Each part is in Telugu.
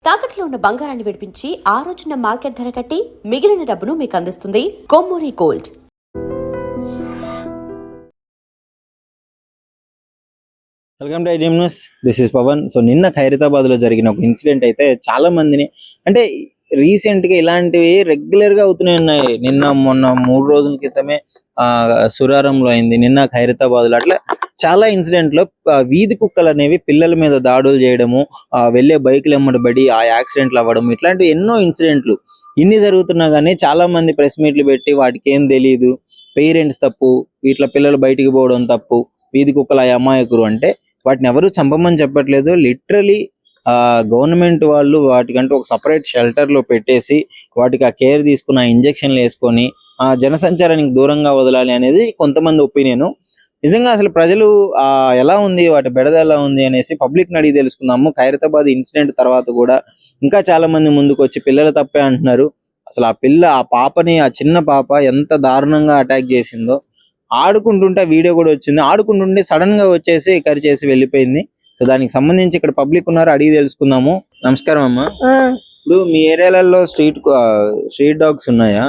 తాకట్లో ఉన్న బంగారాన్ని విడిపించి ఆ రోజున మార్కెట్ ధర కట్టి మిగిలిన డబ్బును మీకు అందిస్తుంది కొమ్మూరి గోల్డ్. వెల్కమ్ టు ఐడియం news. This is Pavan. So నిన్న ఖైరతాబాద్ లో జరిగిన ఒక ఇన్సిడెంట్ అయితే చాలా మందిని, అంటే రీసెంట్ గా ఇలాంటివి రెగ్యులర్ గా అవుతూనే ఉన్నాయి. నిన్న మొన్న 3 రోజుల క్రితమే సురారంలో అయింది, నిన్న ఖైరతాబాద్ లో, అట్లా చాలా ఇన్సిడెంట్ లో వీధి కుక్కలు అనేవి పిల్లల మీద దాడులు చేయడము, వెళ్లే బైకులు ఎమ్మడబడి ఆ యాక్సిడెంట్లు అవ్వడం, ఇట్లాంటి ఎన్నో ఇన్సిడెంట్లు ఇన్ని జరుగుతున్నా గానీ చాలా మంది ప్రెస్ మీట్లు పెట్టి వాటికి ఏం తెలియదు, పేరెంట్స్ తప్పు, వీటిలో పిల్లలు బయటికి పోవడం తప్పు, వీధి కుక్కల అమాయకులు అంటే వాటిని ఎవరు చంపమని చెప్పట్లేదు. లిటరలీ గవర్నమెంట్ వాళ్ళు వాటికంటూ ఒక సపరేట్ షెల్టర్ లో పెట్టేసి వాటికి ఆ కేర్ తీసుకున్న ఇంజక్షన్లు వేసుకొని జనసంచారానికి దూరంగా వదలాలి అనేది కొంతమంది ఒపీనియన్. నిజంగా అసలు ప్రజలు ఎలా ఉంది, వాటి బెడద ఎలా ఉంది అనేసి పబ్లిక్ అడిగి తెలుసుకుందాము. ఖైరతాబాద్ ఇన్సిడెంట్ తర్వాత కూడా ఇంకా చాలా మంది ముందుకు వచ్చి పిల్లలు తప్పే అంటున్నారు. అసలు ఆ పాపని, ఆ చిన్న పాప ఎంత దారుణంగా అటాక్ చేసిందో, ఆడుకుంటుంటే వీడియో కూడా వచ్చింది. ఆడుకుంటుంటే సడన్ గా వచ్చేసి కరిచేసి వెళ్ళిపోయింది. సో దానికి సంబంధించి ఇక్కడ పబ్లిక్ ఉన్నారు, అడిగి తెలుసుకుందాము. నమస్కారం అమ్మా. ఇప్పుడు మీ ఏరియాలలో స్ట్రీట్ డాగ్స్ ఉన్నాయా?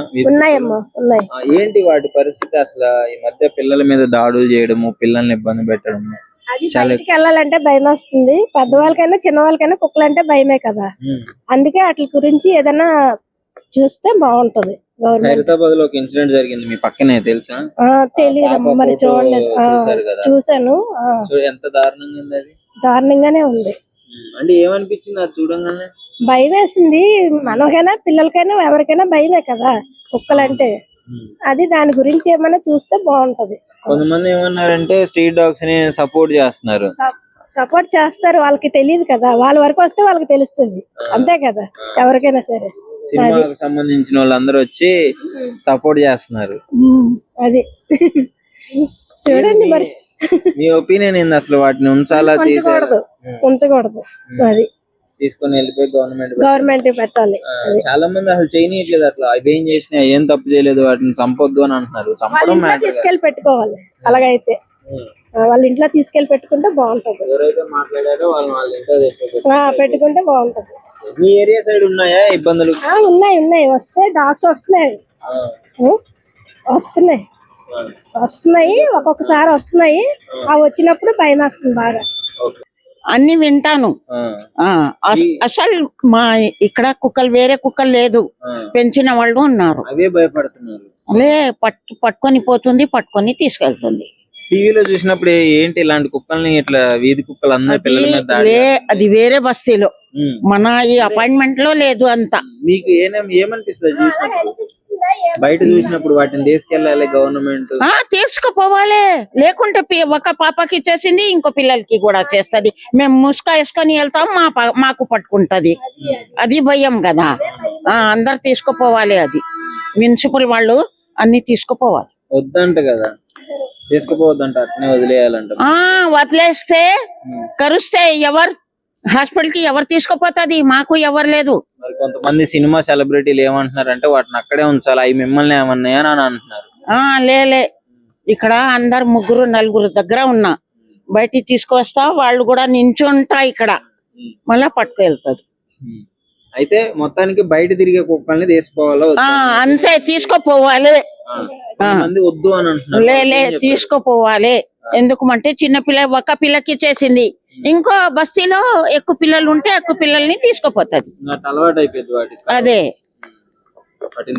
ఏంటి వాటి పరిస్థితి అసలు? ఈ మధ్య పిల్లల మీద దాడులు చేయడము, పిల్లల్ని ఇబ్బంది పెట్టడము, బయటికి వెళ్ళాలంటే భయం వస్తుంది. పెద్దవాళ్ళకైనా చిన్న వాళ్ళకైనా కుక్కలు అంటే భయమే కదా. అందుకే వాటి గురించి ఏదైనా చూస్తే బాగుంటది. హైదరాబాద్ లో ఒక ఇన్సిడెంట్ జరిగింది మీ పక్కనే, తెలుసా? తెలియదు మరి, చూడలేదు. చూసాను. ఎంత దారుణంగా ఉంది అది? దారుణంగానే ఉంది. అంటే ఏమనిపించింది అది చూడంగానే? భయం వేసింది. మనకైనా పిల్లలకైనా ఎవరికైనా భయమే కదా కుక్కలంటే. అది దాని గురించి ఏమైనా చూస్తే బాగుంటది. కొంతమంది ఏమన్నారంటే స్ట్రీట్ డాగ్స్ ని సపోర్ట్ చేస్తున్నారు. సపోర్ట్ చేస్తారు, వాళ్ళకి తెలియదు కదా. వాళ్ళ వరకు వస్తే వాళ్ళకి తెలుస్తుంది, అంతే కదా. ఎవరికైనా సరే సినిమాకి సంబంధించిన వాళ్ళందరూ వచ్చి సపోర్ట్ చేస్తున్నారు. అది చూడండి మరి. మీ ఒపీనియన్ ఏంది అసలు? వాటిని ఉంచాలా, ఉంచకూడదు? అది తీసుకొని వెళ్ళిపోయి గవర్నమెంట్ పెట్టాలి. చాలా మంది అసలు చేయనీయట్లేదు. అట్లా అవేం చేసినా ఏం తప్పు చేయలేదు, వాటిని చంపొద్దు అని అంటున్నారు. చంపడం తీసుకెళ్లి పెట్టుకోవాలి. అలాగైతే వాళ్ళ ఇంట్లో తీసుకెళ్లి పెట్టుకుంటే బాగుంటది. ఎవరైతే మాట్లాడారో వాళ్ళ ఇంట్లో పెట్టుకుంటే బాగుంటది. మీ ఏరియా సైడ్ ఉన్నాయా ఇబ్బందులు? ఉన్నాయి. వస్తాయి, డాగ్స్ వస్తున్నాయి ఒక్కొక్కసారి వస్తున్నాయి. వచ్చినప్పుడు భయం వస్తుంది బాగా. అన్ని వింటాను. అసలు మా ఇక్కడ కుక్కలు, వేరే కుక్కలు లేదు, పెంచిన వాళ్ళు ఉన్నారు. అవే భయపడుతున్నారు. పట్టుకొని పోతుంది, పట్టుకొని తీసుకెళ్తుంది. టీవీలో చూసినప్పుడు ఏంటి ఇలాంటి కుక్కల్ని, ఇట్లా వీధి కుక్కలు అందరూ పిల్లల మీద అది వేరే బస్తీలో, మన ఈ అపాయింట్మెంట్ లో లేదు అంతా. మీకు ఏమనిపిస్తుంది చూసినప్పుడు? బయట చూసినప్పుడు వాటిని తీసుకెళ్ళాలి గవర్నమెంట్, తీసుకుపోవాలి. లేకుంటే ఒక పాపకి చేసింది, ఇంకో పిల్లలకి కూడా చేస్తది. మేము ముసుక వేసుకొని వెళ్తాం, మాకు పట్టుకుంటది. అది భయం కదా. అందరు తీసుకుపోవాలి. అది మున్సిపల్ వాళ్ళు అన్ని తీసుకుపోవాలి. వద్దంట కదా, తీసుకుపోవద్దంట, అట్నే వదిలేయాలంట. వదిలేస్తే కరుస్తే ఎవరు హాస్పిటల్ కి ఎవరు తీసుకుపోతుంది? మాకు ఎవరు లేదు. మరి కొంతమంది సినిమా సెలబ్రిటీలు ఏమంటున్నారంటే వాటిని అక్కడే ఉంచాలి, అవి మిమ్మల్ని ఏమన్నాయా అని అంటున్నారు. లేలే, ఇక్కడ అందరు 3-4 దగ్గర ఉన్నా, బయటికి తీసుకొస్తా, వాళ్ళు కూడా నించుంటా ఇక్కడ, మళ్ళా పట్టుకెళ్తాది. అయితే మొత్తానికి బయట తిరిగే కుక్కల్ని తీసుకోవాలి, అంతే, తీసుకుపోవాలి. వద్దు అని అంటున్నారు. లేలే, తీసుకుపోవాలి. ఎందుకంటే చిన్న ఒక పిల్లకి చేసింది, ఇంకో బస్తీలో ఎక్కువ పిల్లలు ఉంటే ఎక్కువ పిల్లల్ని తీసుకుపోతుంది. అలవాటు అయిపోయింది వాటికి. అదే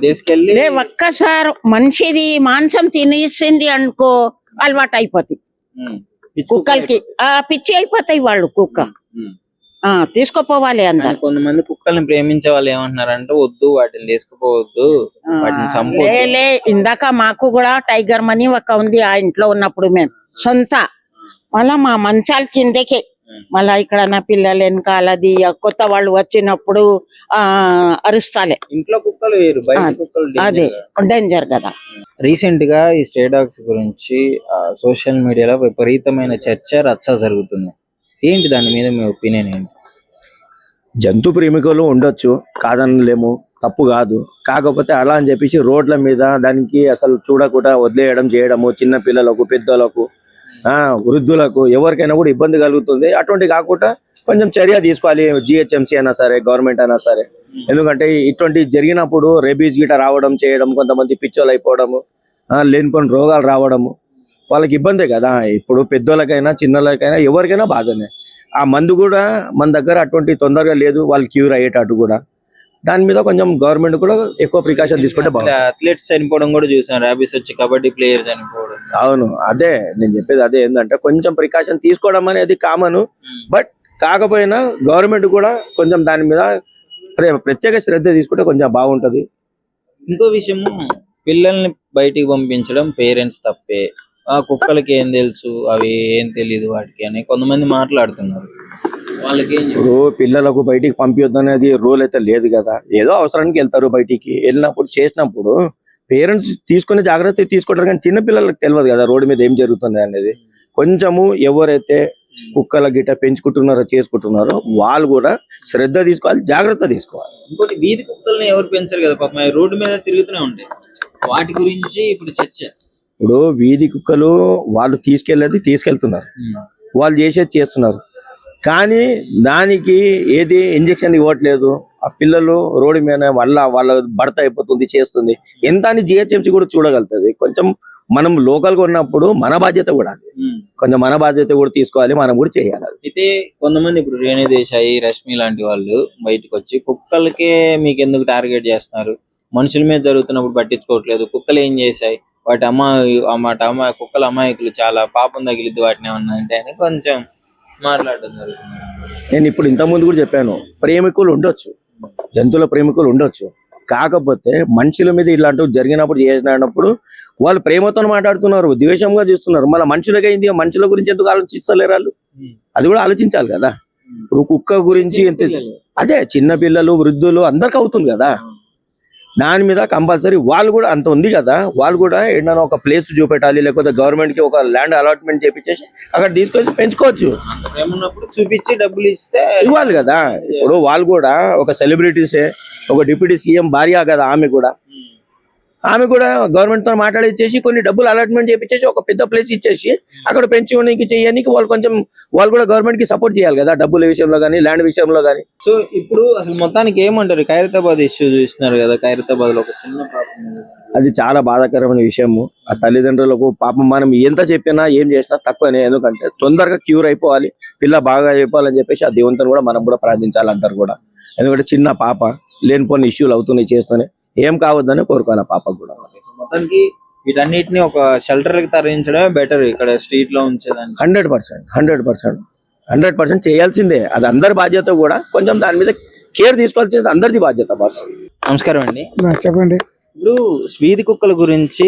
తీసుకెళ్ళి ఒక్కసారి మనిషిది మాంసం తినేసింది అనుకో, అలవాటు అయిపోతుంది కుక్కలకి. పిచ్చి అయిపోతాయి వాళ్ళు కుక్క. తీసుకుపోవాలి అందరు. కొంతమంది కుక్కల్ని ప్రేమించే వాళ్ళు ఏమంటున్నారంటే వద్దు, వాటిని తీసుకుపోవద్దు, వాటిని చంపలే. ఇందాక మాకు కూడా టైగర్ మనీ ఒక ఉంది ఆ ఇంట్లో ఉన్నప్పుడు, మేము సొంత, మళ్ళా మా మంచాల కిందకే, మళ్ళా ఇక్కడ నా పిల్లలు వెనకాలది కొత్త వాళ్ళు వచ్చినప్పుడు అరుస్తాలే. ఇంట్లో కుక్కలు వేరు, బయట కుక్కలు అదే డేంజర్ కదా. రీసెంట్ గా ఈ స్ట్రే డాగ్స్ గురించి సోషల్ మీడియాలో విపరీతమైన చర్చ, రచ్చ జరుగుతుంది. ఏంటి దాని మీద మీ ఒపీనియన్ ఏంటి? జంతు ప్రేమికులు ఉండొచ్చు, కాదనలేము, తప్పు కాదు. కాకపోతే అలా అని చెప్పేసి రోడ్ల మీద దానికి అసలు చూడకుండా వదిలేయడం చేయడము, చిన్న పిల్లలకు, పెద్దలకు, వృద్ధులకు, ఎవరికైనా కూడా ఇబ్బంది కలుగుతుంది. అటువంటి కాకుండా కొంచెం చర్య తీసుకోవాలి, జిహెచ్ఎంసీ అయినా సరే, గవర్నమెంట్ అయినా సరే. ఎందుకంటే ఇటువంటి జరిగినప్పుడు రేబీస్ గిట రావడం చేయడం, కొంతమంది పిచ్చోళ్ళు అయిపోవడము, లేనిపోయిన రోగాలు రావడము వాళ్ళకి ఇబ్బందే కదా. ఇప్పుడు పెద్దోళ్ళకైనా చిన్నోళ్ళకైనా ఎవరికైనా బాధనే. ఆ మందు కూడా మన దగ్గర అటువంటి తొందరగా లేదు, వాళ్ళు క్యూర్ అయ్యేటట్టు కూడా. దాని మీద కొంచెం గవర్నమెంట్ కూడా ఎక్కువ ప్రికాషన్ తీసుకుంటే బాగుంది. అథ్లెట్స్ చనిపోవడం కూడా చూసాం, ర్యాబీస్ వచ్చి కబడ్డీ ప్లేయర్ చనిపోవడం. అవును, అదే నేను చెప్పేది. అదే ఏంటంటే కొంచెం ప్రికాషన్ తీసుకోవడం అనేది కామన్, బట్ కాకపోయినా గవర్నమెంట్ కూడా కొంచెం దాని మీద ప్రత్యేక శ్రద్ధ తీసుకుంటే కొంచెం బాగుంటది. ఇంకో విషయము, పిల్లల్ని బయటికి పంపించడం పేరెంట్స్ తప్పే, ఆ కుక్కలకి ఏం తెలుసు, అవి ఏం తెలియదు వాటికి అని కొంతమంది మాట్లాడుతున్నారు. వాళ్ళకి ఏం ఇప్పుడు పిల్లలకు బయటికి పంపించొద్దు అనేది రూల్ అయితే లేదు కదా. ఏదో అవసరానికి వెళ్తారు, బయటికి వెళ్ళినప్పుడు చేసినప్పుడు పేరెంట్స్ తీసుకునే జాగ్రత్త తీసుకుంటారు, కానీ చిన్న పిల్లలకు తెలియదు కదా రోడ్డు మీద ఏం జరుగుతుంది అనేది. కొంచెము ఎవరైతే కుక్కల గిట్ట పెంచుకుంటున్నారో చేసుకుంటున్నారో వాళ్ళు కూడా శ్రద్ధ తీసుకోవాలి, జాగ్రత్త తీసుకోవాలి. ఇంకోటి, వీధి కుక్కల్ని ఎవరు పెంచరు కదా పాపం, అవి రోడ్డు మీద తిరుగుతూనే ఉంటాయి. వాటి గురించి ఇప్పుడు చర్చ. ఇప్పుడు వీధి కుక్కలు వాళ్ళు తీసుకెళ్తున్నారు, వాళ్ళు చేసేది చేస్తున్నారు, కానీ దానికి ఏది ఇంజెక్షన్ ఇవ్వట్లేదు. ఆ పిల్లలు రోడ్డు మీద వాళ్ళ భర్త అయిపోతుంది, చేస్తుంది. ఎంత అని జిహెచ్ఎంసీ కూడా చూడగలుగుతుంది. కొంచెం మనం లోకల్ గా ఉన్నప్పుడు మన బాధ్యత కూడా అది, కొంచెం మన బాధ్యత కూడా తీసుకోవాలి, మనం కూడా చేయాలి. అయితే కొంతమంది ఇప్పుడు రేణు దేశాయి, రష్మి లాంటి వాళ్ళు బయటకు వచ్చి కుక్కలకే మీకు ఎందుకు టార్గెట్ చేస్తున్నారు, మనుషుల మీద జరుగుతున్నప్పుడు పట్టించుకోవట్లేదు, కుక్కలు ఏం చేశాయి, వాటి కుక్కల అమాయకులు, చాలా పాపం తగిలిద్ది వాటిని ఏమన్నా అంటే అని కొంచెం మాట్లాడడం జరుగుతుంది. నేను ఇప్పుడు ఇంత ముందు కూడా చెప్పాను, ప్రేమికులు ఉండొచ్చు, జంతువుల ప్రేమికులు ఉండొచ్చు, కాకపోతే మనుషుల మీద ఇలాంటివి జరిగినప్పుడు చేసినప్పుడు వాళ్ళు ప్రేమతో మాట్లాడుతున్నారు, ద్వేషంగా చూస్తున్నారు. మళ్ళీ మనుషులకి అయింది, మనుషుల గురించి ఎందుకు ఆలోచిస్తలేరు వాళ్ళు? అది కూడా ఆలోచించాలి కదా. ఇప్పుడు కుక్క గురించి ఎంత, అదే చిన్న పిల్లలు, వృద్ధులు అందరికి అవుతుంది కదా. దాని మీద కంపల్సరీ వాళ్ళు కూడా అంత ఉంది కదా, వాళ్ళు కూడా ఏదైనా ఒక ప్లేస్ చూపెట్టాలి, లేకపోతే గవర్నమెంట్ కి ఒక ల్యాండ్ అలాట్మెంట్ చేపించేసి అక్కడ తీసుకొచ్చి పెంచుకోవచ్చు. చూపించి డబ్బులు ఇస్తే ఇవ్వాలి కదా. ఇప్పుడు వాళ్ళు కూడా ఒక సెలబ్రిటీసే, ఒక డిప్యూటీ సీఎం భార్య కదా ఆమె కూడా గవర్నమెంట్ తో మాట్లాడిచ్చేసి కొన్ని డబ్బులు అలాట్మెంట్ చేపించేసి ఒక పెద్ద ప్లేస్ ఇచ్చేసి అక్కడ పెంచుకోవడానికి చేయడానికి వాళ్ళు కూడా గవర్నమెంట్ కి సపోర్ట్ చేయాలి కదా, డబ్బుల విషయంలో కానీ ల్యాండ్ విషయంలో కానీ. సో ఇప్పుడు అసలు మొత్తానికి ఏమంటారు, ఖైరతాబాద్ ఇష్యూ చూస్తున్నారు కదా, ఖైరతాబాద్ లో ఒక చిన్న పాపం, అది చాలా బాధాకరమైన విషయము. ఆ తల్లిదండ్రులకు పాపం మనం ఎంత చెప్పినా ఏం చేసినా తక్కువనే. ఎందుకంటే తొందరగా క్యూర్ అయిపోవాలి, పిల్ల బాగా అయిపోవాలని చెప్పేసి ఆ దేవునితో కూడా మనం కూడా ప్రార్థించాలి అందరు కూడా. ఎందుకంటే చిన్న పాప, లేనిపోయిన ఇష్యూలు అవుతున్నాయి, చేస్తూనే ఏం కావద్దని కోరుకోవాలి ఆ పాపకు కూడా. మొత్తానికి వీటన్నిటిని ఒక షెల్టర్ కి తరలించడమే బెటర్, ఇక్కడ స్ట్రీట్ లో ఉంచేదాన్ని 100% చేయాల్సిందే. అది అందరి బాధ్యత కూడా. కొంచెం దాని మీద కేర్ తీసుకోవాల్సింది అందరిది బాధ్యత. బాస్ నమస్కారం అండి. చెప్పండి. ఇప్పుడు వీధి కుక్కల గురించి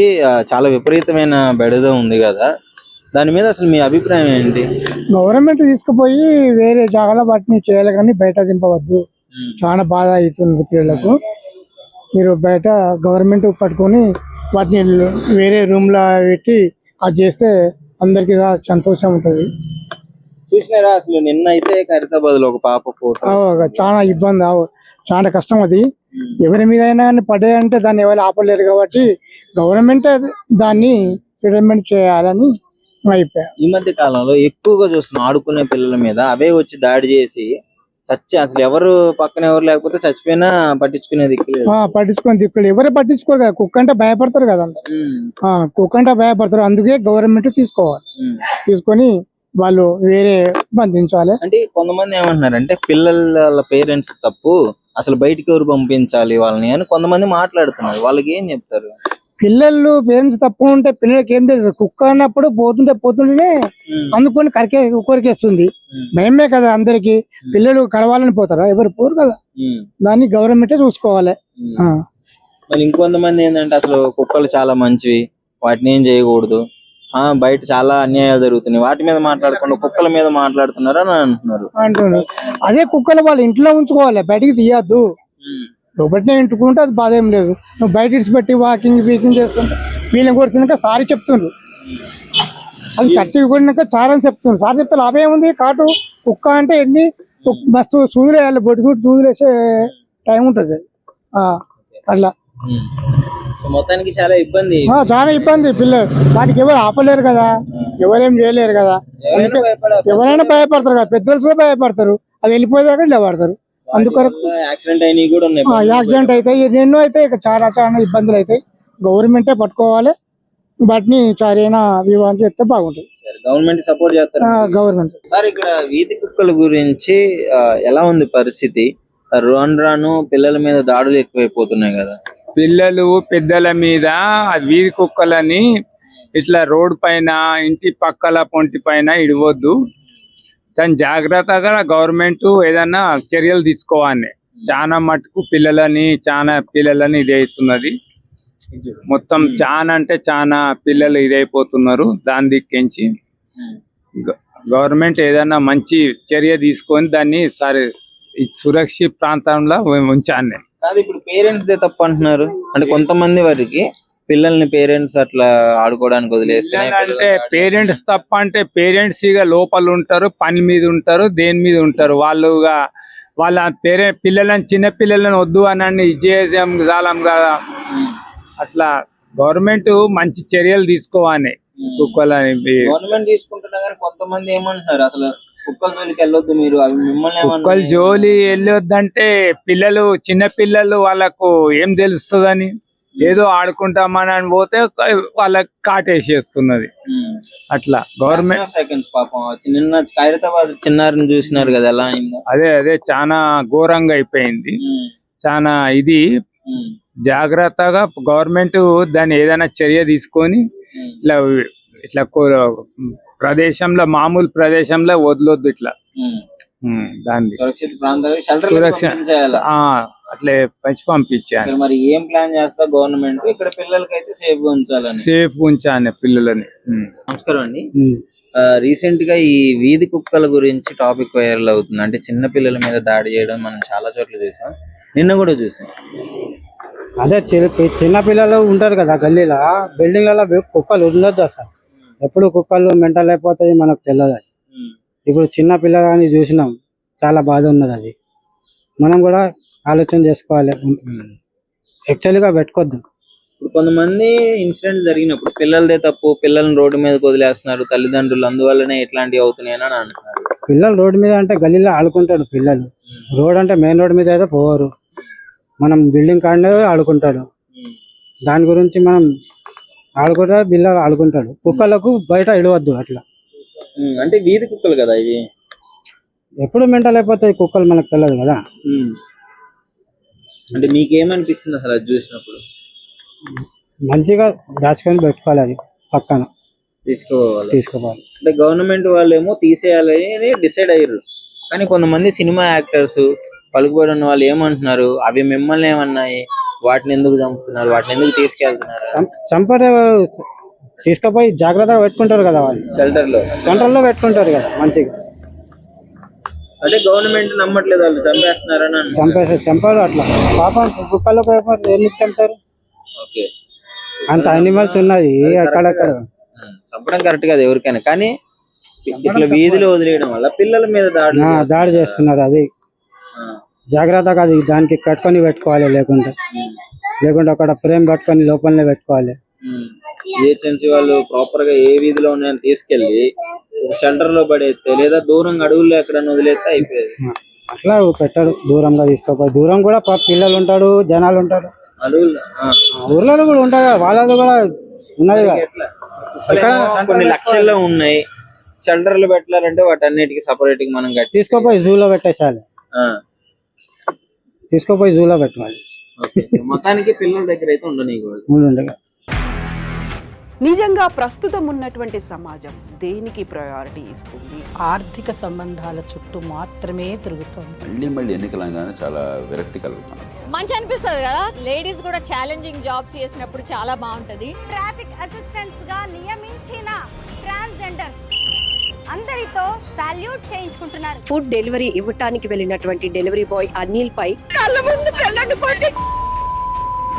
చాలా విపరీతమైన బెడద ఉంది కదా, దాని మీద అసలు మీ అభిప్రాయం ఏంటి? గవర్నమెంట్ తీసుకుపోయి వేరే జాగాలో వాటిని చేయాలి, కానీ బయట దింపవద్దు. చాలా బాధ అవుతుంది పిల్లలకు. మీరు బయట గవర్నమెంట్ పట్టుకొని వాటిని వేరే రూమ్ లో పెట్టి అది చేస్తే అందరికి సంతోషం ఉంటుంది. చూసినారా అసలు నిన్న అయితే ఖైరతాబాద్ లో ఒక పాప ఫోటో, చాలా ఇబ్బంది, చాలా కష్టం. అది ఎవరి మీద అయినా పడ్డాయంటే దాన్ని ఎవరు ఆపలేరు, కాబట్టి గవర్నమెంట్ దాన్ని సెటిల్మెంట్ చేయాలని అయిపోయా. ఈ మధ్య కాలంలో ఎక్కువగా చూస్తున్నాం, ఆడుకునే పిల్లల మీద అవే వచ్చి దాడి చేసి అసలు ఎవరు పక్కన ఎవరు లేకపోతే చచ్చిపోయినా పట్టించుకునే పట్టించుకునే దిక్కులు ఎవరు పట్టించుకోరు కదా. కుక్క అంటే భయపడతారు కదా, కుక్క అంటే భయపడతారు. అందుకే గవర్నమెంట్ తీసుకొని వాళ్ళు వేరే బంధించాలి. అంటే కొంతమంది ఏమంటున్నారంటే పిల్లల పేరెంట్స్ తప్పు, అసలు బయటికి ఎవరు పంపించాలి వాళ్ళని అని కొంతమంది మాట్లాడుతున్నారు. వాళ్ళకి ఏం చెప్తారు? పిల్లలు పేరెంట్స్ తప్పు ఉంటే పిల్లలకి ఏం తెలుసు? కుక్క అన్నప్పుడు పోతుంటే అందుకొని కొరికేస్తుంది. భయమే కదా అందరికి. పిల్లలు కలవాలని పోతారా? ఎవరు పోరు కదా. దాన్ని గవర్నమెంటే చూసుకోవాలి. మరి ఇంకొంతమంది ఏంటంటే అసలు కుక్కలు చాలా మంచివి, వాటిని ఏం చేయకూడదు, బయట చాలా అన్యాయాలు జరుగుతున్నాయి, వాటి మీద మాట్లాడకుండా కుక్కల మీద మాట్లాడుతున్నారు అని అంటున్నారు. అదే కుక్కలు వాళ్ళు ఇంట్లో ఉంచుకోవాలి, బయటికి తీయద్దు. లోపలనే ఇంటుకుంటే అది బాధ ఏం లేదు. నువ్వు బయట ఇడిచిపెట్టి వాకింగ్ చేస్తుంటే వీళ్ళని కొడుతున్నాక సారీ చెప్తుండ్రు, అది ఖర్చు కొడినాక చారని చెప్తుండ్రు. సార్ చెప్పే లాభం ఏముంది? కాటు కుక్క అంటే ఎన్ని మస్తు సూదులు వేయాలి, బొడ్డు సూదులు వేసే టైం ఉంటుంది అట్లా. మొత్తానికి చాలా ఇబ్బంది, పిల్లలు వాటికి ఎవరు ఆపలేరు కదా, ఎవరేం చేయలేరు కదా. ఎవరైనా భయపడతారు కదా, పెద్దలు భయపడతారు. అవి వెళ్ళిపోయాక ఇలా పడతారు. అందుకొరకు యాక్సిడెంట్ అయినవి కూడా ఉన్నాయి. యాక్సిడెంట్ అవుతాయి, ఎన్నో అయితే ఇక చాలా చాలా ఇబ్బందులు అవుతాయి. గవర్నమెంటే పట్టుకోవాలి, వాటిని సరైన వివాహం చేస్తే బాగుంటుంది. గవర్నమెంట్ సపోర్ట్ చేస్తారు. గవర్నమెంట్ సార్ ఇక్కడ వీధి కుక్కల గురించి ఎలా ఉంది పరిస్థితి? రాను రాను పిల్లల మీద దాడులు ఎక్కువైపోతున్నాయి కదా. పిల్లలు పెద్దల మీద వీధి కుక్కలని ఇట్లా రోడ్ పైన ఇంటి పక్కల పొంటి పైన ఇడవద్దు. దాని జాగ్రత్తగా గవర్నమెంట్ ఏదైనా చర్యలు తీసుకోవాలి. చాలా మటుకు పిల్లలని ఇది అవుతున్నది. మొత్తం చాలా అంటే చాలా పిల్లలు ఇదైపోతున్నారు. దాని దిక్కించి గవర్నమెంట్ ఏదైనా మంచి చర్య తీసుకొని దాన్ని సురక్షిత ప్రాంతంలో ఉంచాలి. కాదు ఇప్పుడు పేరెంట్స్ దే తప్పు అంటున్నారు. అంటే కొంతమంది వారికి పిల్లల్ని పేరెంట్స్ అట్లా ఆడుకోవడానికి వదిలేస్తే అంటే పేరెంట్స్ తప్ప అంటే పేరెంట్స్ ఇక లోపల ఉంటారు, పని మీద ఉంటారు, దేని మీద ఉంటారు. వాళ్ళ పిల్లలని చిన్న పిల్లలని వద్దు అని ఇచ్చేసాం జాలం కదా. అట్లా గవర్నమెంట్ మంచి చర్యలు తీసుకోవాలి. కుక్కలని గవర్నమెంట్ తీసుకుంటున్నా కానీ కొంతమంది ఏమంటున్నారు అసలు కుక్కల జోలికి వెళ్ళొద్దు మీరు, అవి మిమ్మల్ని కుక్కల జోలి వెళ్ళొద్దంటే పిల్లలు చిన్న పిల్లలు వాళ్ళకు ఏం తెలుస్తుందని ఏదో ఆడుకుంటామని పోతే వాళ్ళకి కాటేసేస్తున్నది. అట్లా గవర్నమెంట్ సెకండ్స్ పాపం నిన్న ఖైరతాబాద్ చిన్నారిని చూసినారు కదా, ఎలా అయిందో. అదే చాలా ఘోరంగా అయిపోయింది. చాలా ఇది జాగ్రత్తగా గవర్నమెంట్ దాన్ని ఏదైనా చర్య తీసుకొని ఇట్లా ప్రదేశంలో మామూలు ప్రదేశంలో వదలొద్దు. ఇట్లా దాన్ని సురక్షిత ప్రాంతాలు అట్లే పెంచి పంపించాను. మరి ఏం ప్లాన్ చేస్తా గవర్నమెంట్ ఇక్కడ పిల్లలకి అయితే సేఫ్ గా ఉంచాలని, సేఫ్ ఉంచాలి పిల్లలని. నమస్కారం అండి. రీసెంట్ గా ఈ వీధి కుక్కల గురించి టాపిక్ వైరల్ అవుతుంది. అంటే చిన్న పిల్లల మీద దాడి చేయడం మనం చాలా చోట్ల చూసాం, నిన్న కూడా చూసాం. అదే చిన్న పిల్లలు ఉంటారు కదా గల్లీలో, బిల్డింగ్లలో కుక్కలు ఉండొద్దు అసలు. ఎప్పుడు కుక్కలు మెంటల్ అయిపోతాయి మనకు తెలియదు. ఇప్పుడు చిన్న పిల్లలని చూసినాం, చాలా బాధ ఉన్నది. అది మనం కూడా ఆలోచన చేసుకోవాలి. యాక్చువల్గా పెట్టుకోవద్దు. ఇప్పుడు కొంతమంది ఇన్సిడెంట్ జరిగినప్పుడు పిల్లలదే తప్పు, పిల్లల్ని రోడ్డు మీద వదిలేస్తున్నారు తల్లిదండ్రులు, అందువల్లనే ఇట్లాంటివి అవుతున్నాయి అని అంటున్నారు. పిల్లలు రోడ్డు మీద అంటే గల్లీలో ఆడుకుంటాడు పిల్లలు. రోడ్ అంటే మెయిన్ రోడ్ మీద అయితే పోరు, మనం బిల్డింగ్ కాడనే ఆడుకుంటాడు. దాని గురించి మనం ఆడుకుంటాడు, పిల్లలు ఆడుకుంటాడు. కుక్కలకు బయట ఇడవద్దు అట్లా. అంటే వీధి కుక్కలు కదా ఇవి, ఎప్పుడు మెంటల్ అయిపోతాయి కుక్కలు మనకు తెలియదు కదా. అంటే మీకేమనిపిస్తుంది అసలు అది చూసినప్పుడు? మంచిగా దాచుకొని పెట్టుకోవాలి, అది పక్కన తీసుకోవాలి. అంటే గవర్నమెంట్ వాళ్ళు ఏమో తీసేయాలని డిసైడ్ అయ్యారు, కానీ కొంతమంది సినిమా యాక్టర్స్ పలుకుబడి ఉన్న వాళ్ళు ఏమంటున్నారు, అవి మిమ్మల్ని ఏమన్నాయి, వాటిని ఎందుకు చంపుతున్నారు, వాటిని ఎందుకు తీసుకెళ్తున్నారు? చంపడే తీసుకుపోయి జాగ్రత్తగా పెట్టుకుంటారు కదా వాళ్ళు, సెంటర్ లో పెట్టుకుంటారు కదా మంచిగా. అంటే గవర్నమెంట్ నమ్మట్లేదు, వాళ్ళు చంపేస్తున్నారని చంపారు అట్లా. పాపం కుక్కలు ఎందుకు చంపుతారు? అంత అనిమల్స్ ఉన్నది అక్కడక్కడ. చంపడం కరెక్ట్ కాదు ఎవరికైనా, కానీ ఇట్లా వీధిలో వదిలేయడం వల్ల పిల్లల మీద దాడి చేస్తున్నారు. అది జాగ్రత్తగా అది దానికి కట్టుకొని పెట్టుకోవాలి, లేకుంటే అక్కడ ఫ్రేమ్ కట్టుకొని లోపలనే పెట్టుకోవాలి. జిహెచ్ఎంసీ వాళ్ళు ప్రాపర్ గా ఏ వీధిలో ఉన్నాయని తీసుకెళ్లి సెంటర్ లో పడేస్తే లేదా దూరంగా అడవుల్లో ఎక్కడన్నా వదిలేస్తే అయిపోయేది. అట్లా పెట్టాడు, దూరంగా తీసుకోపోయి. దూరం కూడా పిల్లలు ఉంటాడు, జనాలు ఉంటారు, ఊర్లలో కూడా ఉంటాయి, వాళ్ళది కూడా ఉన్నది కదా. కొన్ని లక్షల్లో ఉన్నాయి, షెల్టర్లు పెట్టాలంటే వాటన్నిటికి సపరేట్ గా మనం తీసుకోపోయి జూలో పెట్టేసాలి, తీసుకోపోయి జూలో పెట్టాలి. మొత్తానికి పిల్లల దగ్గర అయితే ఉండని. నిజంగా ప్రస్తుతం ఉన్నటువంటి సమాజం దేనికి ప్రయారిటీ ఇస్తుంది? ఆర్థిక సంబంధాల చుట్టూ మాత్రమే తిరుగుతుంది. మళ్ళీ ఎన్నికలంగానే చాలా విరక్తి కలుగుతున్నాం. మంచి అనిపిస్తుంది కదా, లేడీస్ కూడా ఛాలెంజింగ్ జాబ్స్ చేసినప్పుడు చాలా బాగుంటది. ట్రాఫిక్ అసిస్టెంట్స్ గా నియమించిన ట్రాన్స్జెండర్స్ అందరితో సాల్యూట్ చేయించుకుంటున్నారు. ఫుడ్ డెలివరీ ఇవ్వటానికి వెళ్ళినటువంటి డెలివరీ బాయ్ అనిల్ పై కళ్ళ ముందు